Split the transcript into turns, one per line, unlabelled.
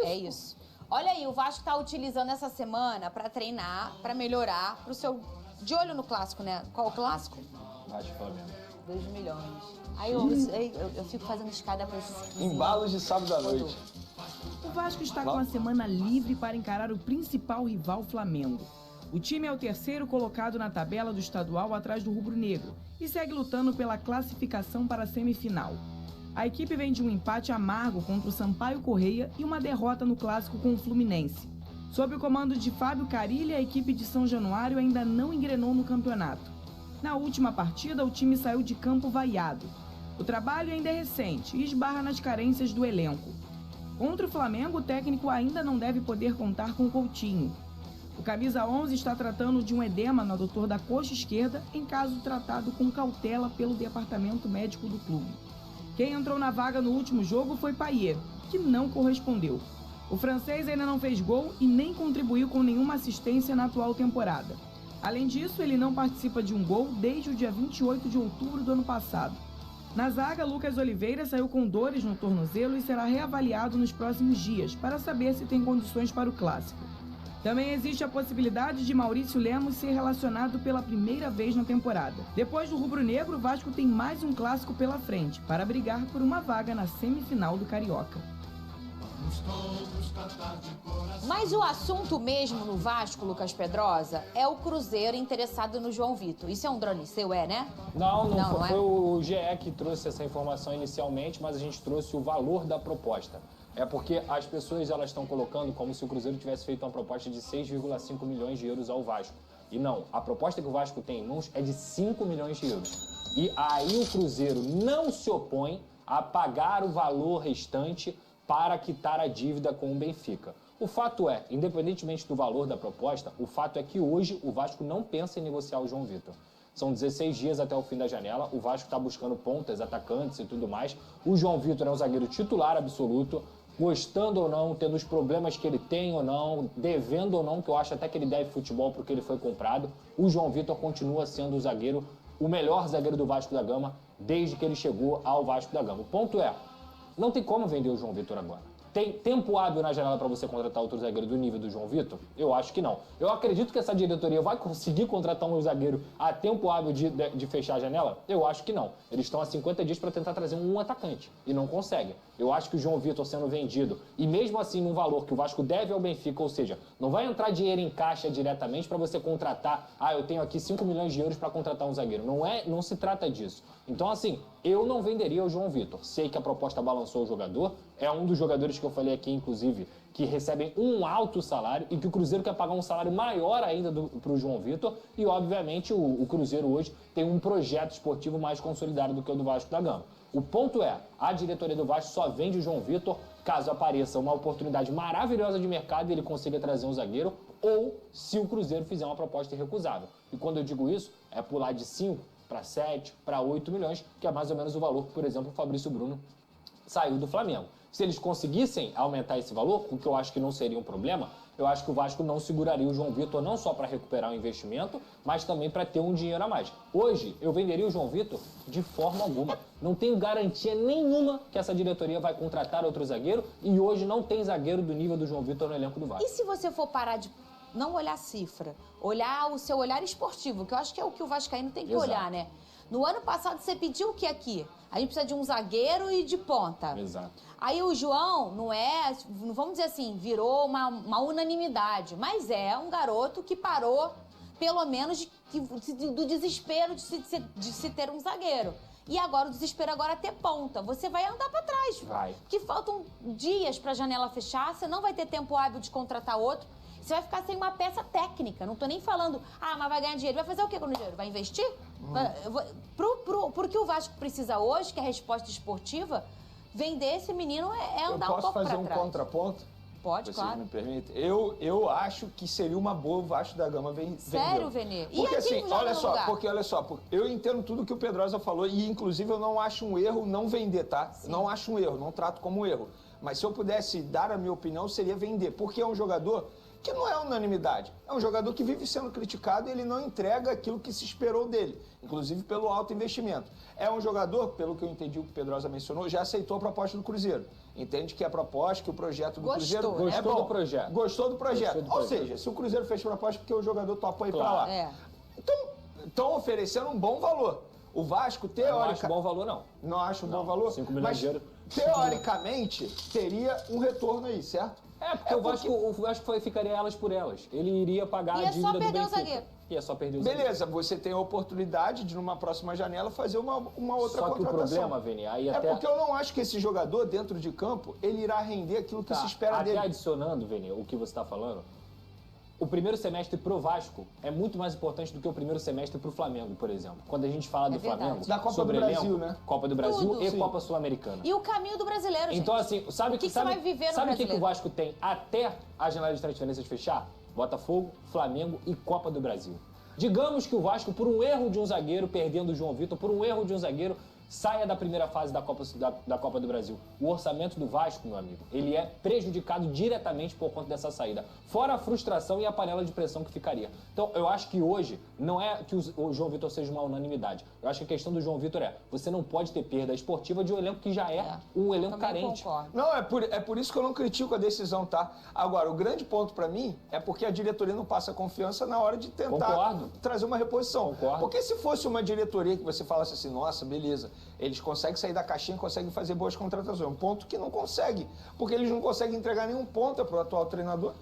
É isso. Olha aí, o Vasco tá utilizando essa semana pra treinar, pra melhorar, pro seu... De olho no clássico, né? Qual o clássico?
Vasco e Flamengo.
2 milhões. Aí eu fico fazendo escada pra esses...
Embalos de sábado à noite.
O Vasco está com a semana livre para encarar o principal rival Flamengo. O time é o terceiro colocado na tabela do estadual atrás do rubro-negro e segue lutando pela classificação para a semifinal. A equipe vem de um empate amargo contra o Sampaio Corrêa e uma derrota no clássico com o Fluminense. Sob o comando de Fábio Carille, a equipe de São Januário ainda não engrenou no campeonato. Na última partida, o time saiu de campo vaiado. O trabalho ainda é recente e esbarra nas carências do elenco. Contra o Flamengo, o técnico ainda não deve poder contar com Coutinho. O camisa 11 está tratando de um edema no adutor da coxa esquerda, em caso tratado com cautela pelo departamento médico do clube. Quem entrou na vaga no último jogo foi Payet, que não correspondeu. O francês ainda não fez gol e nem contribuiu com nenhuma assistência na atual temporada. Além disso, ele não participa de um gol desde o dia 28 de outubro do ano passado. Na zaga, Lucas Oliveira saiu com dores no tornozelo e será reavaliado nos próximos dias para saber se tem condições para o clássico. Também existe a possibilidade de Maurício Lemos ser relacionado pela primeira vez na temporada. Depois do rubro-negro, o Vasco tem mais um clássico pela frente para brigar por uma vaga na semifinal do Carioca.
Mas o assunto mesmo no Vasco, Lucas Pedrosa, é o Cruzeiro interessado no João Vitor. Isso é um drone seu, né?
Não
é?
Foi o GE que trouxe essa informação inicialmente, mas a gente trouxe o valor da proposta. É porque as pessoas elas estão colocando como se o Cruzeiro tivesse feito uma proposta de 6,5 milhões de euros ao Vasco. E não, a proposta que o Vasco tem em mãos é de 5 milhões de euros. E aí o Cruzeiro não se opõe a pagar o valor restante para quitar a dívida com o Benfica. O fato é, independentemente do valor da proposta, o fato é que hoje o Vasco não pensa em negociar o João Vitor. São 16 dias até o fim da janela, o Vasco está buscando pontas, atacantes e tudo mais. O João Vitor é um zagueiro titular absoluto, gostando ou não, tendo os problemas que ele tem ou não, devendo ou não, que eu acho até que ele deve futebol porque ele foi comprado. O João Vitor continua sendo o melhor zagueiro do Vasco da Gama desde que ele chegou ao Vasco da Gama. O ponto é, não tem como vender o João Vitor agora. Tem tempo hábil na janela para você contratar outro zagueiro do nível do João Vitor? Eu acho que não. Eu acredito que essa diretoria vai conseguir contratar um zagueiro a tempo hábil de fechar a janela? Eu acho que não. Eles estão há 50 dias para tentar trazer um atacante e não conseguem. Eu acho que o João Vitor sendo vendido, e mesmo assim num valor que o Vasco deve ao Benfica, ou seja, não vai entrar dinheiro em caixa diretamente para você contratar, eu tenho aqui 5 milhões de euros para contratar um zagueiro. Não se trata disso. Então, assim, eu não venderia o João Vitor. Sei que a proposta balançou o jogador, é um dos jogadores que eu falei aqui, inclusive, que recebem um alto salário e que o Cruzeiro quer pagar um salário maior ainda para o João Vitor e, obviamente, o Cruzeiro hoje tem um projeto esportivo mais consolidado do que o do Vasco da Gama. O ponto é, a diretoria do Vasco só vende o João Vitor caso apareça uma oportunidade maravilhosa de mercado e ele consiga trazer um zagueiro ou se o Cruzeiro fizer uma proposta irrecusável. E quando eu digo isso, é pular de 5 para 7, para 8 milhões, que é mais ou menos o valor que, por exemplo, o Fabrício Bruno saiu do Flamengo. Se eles conseguissem aumentar esse valor, o que eu acho que não seria um problema, eu acho que o Vasco não seguraria o João Vitor não só para recuperar o investimento, mas também para ter um dinheiro a mais. Hoje, eu venderia o João Vitor de forma alguma. Não tenho garantia nenhuma que essa diretoria vai contratar outro zagueiro e hoje não tem zagueiro do nível do João Vitor no elenco do Vasco.
E se você for parar de não olhar a cifra, olhar o seu olhar esportivo, que eu acho que é o que o vascaíno tem que
Exato.
olhar, né? No ano passado você pediu o que aqui? A gente precisa de um zagueiro e de ponta.
Exato.
Aí o João não vamos dizer assim, virou uma unanimidade, mas é um garoto que parou, pelo menos, do desespero de se ter um zagueiro. E agora o desespero agora é ter ponta. Você vai andar pra trás.
Vai.
Porque faltam dias pra janela fechar, você não vai ter tempo hábil de contratar outro. Você vai ficar sem uma peça técnica. Não tô nem falando, mas vai ganhar dinheiro. Vai fazer o quê com o dinheiro? Vai investir? Pro que o Vasco precisa hoje, que é a resposta esportiva, vender esse menino é andar um pouco pra trás.
Eu posso fazer um contraponto?
Pode,
Vocês
claro.
me permitem? Eu acho que seria uma boa o Vasco da Gama vender.
Sério, Venê? E
Porque
aqui
assim, olha só, eu entendo tudo que o Pedrosa falou e inclusive eu não acho um erro não vender, tá? Sim. Não acho um erro, não trato como um erro. Mas se eu pudesse dar a minha opinião, seria vender. Porque é um jogador que não é unanimidade. É um jogador que vive sendo criticado e ele não entrega aquilo que se esperou dele, inclusive pelo alto investimento. É um jogador, pelo que eu entendi o que o Pedrosa mencionou, já aceitou a proposta do Cruzeiro. Entende que a proposta, que o projeto do Cruzeiro
Gostou,
é bom.
do projeto.
Gostou do projeto.
Gostou do
Ou
projeto.
seja, se o Cruzeiro fez proposta, porque o jogador topou ir pra lá.
É.
Então, estão oferecendo um bom valor. O Vasco,
Eu não
teoricamente...
acho bom valor, não.
Não acho um bom
Não,
valor?
5 milhões
mas,
de euros.
teoricamente, teria um retorno aí, certo?
Porque o Vasco ficaria elas por elas. Ele iria pagar
Ia
a
só
dívida do
perder o
Benfica.
zagueiro.
Ia só perder o zagueiro.
Beleza, você tem a oportunidade de, numa próxima janela, fazer uma outra
Só que o
contratação.
problema, Vini, aí
É
até...
porque eu não acho que esse jogador, dentro de campo, ele irá render aquilo que se espera
até
dele.
adicionando, Vini, o que você está falando, o primeiro semestre pro Vasco é muito mais importante do que o primeiro semestre pro Flamengo, por exemplo. Quando a gente fala do
verdade.
Flamengo,
Da Copa
sobre
do Brasil,
elenco,
né?
Copa do Brasil
Tudo.
e
Sim.
Copa Sul-Americana.
E o caminho do brasileiro, gente.
Então, assim, sabe
O que você vai viver no
sabe o que
brasileiro?
o Vasco tem até a janela de transferências fechar? Botafogo, Flamengo e Copa do Brasil. Digamos que o Vasco, por um erro de um zagueiro, perdendo o João Vitor, por um erro de um zagueiro, saia da primeira fase da Copa do Brasil. O orçamento do Vasco, meu amigo, ele é prejudicado diretamente por conta dessa saída. Fora a frustração e a panela de pressão que ficaria. Então, eu acho que hoje, não é que o João Vitor seja uma unanimidade. Eu acho que a questão do João Vitor você não pode ter perda esportiva de um elenco que já é um elenco
Também
carente.
concordo.
Não, é por isso que eu não critico a decisão, tá? Agora, o grande ponto pra mim é porque a diretoria não passa confiança na hora de tentar
Concordo.
trazer uma reposição.
Concordo.
Porque se fosse uma diretoria que você falasse assim, nossa, beleza, eles conseguem sair da caixinha, conseguem fazer boas contratações. É um ponto que não consegue, porque eles não conseguem entregar nenhum ponto pro atual treinador.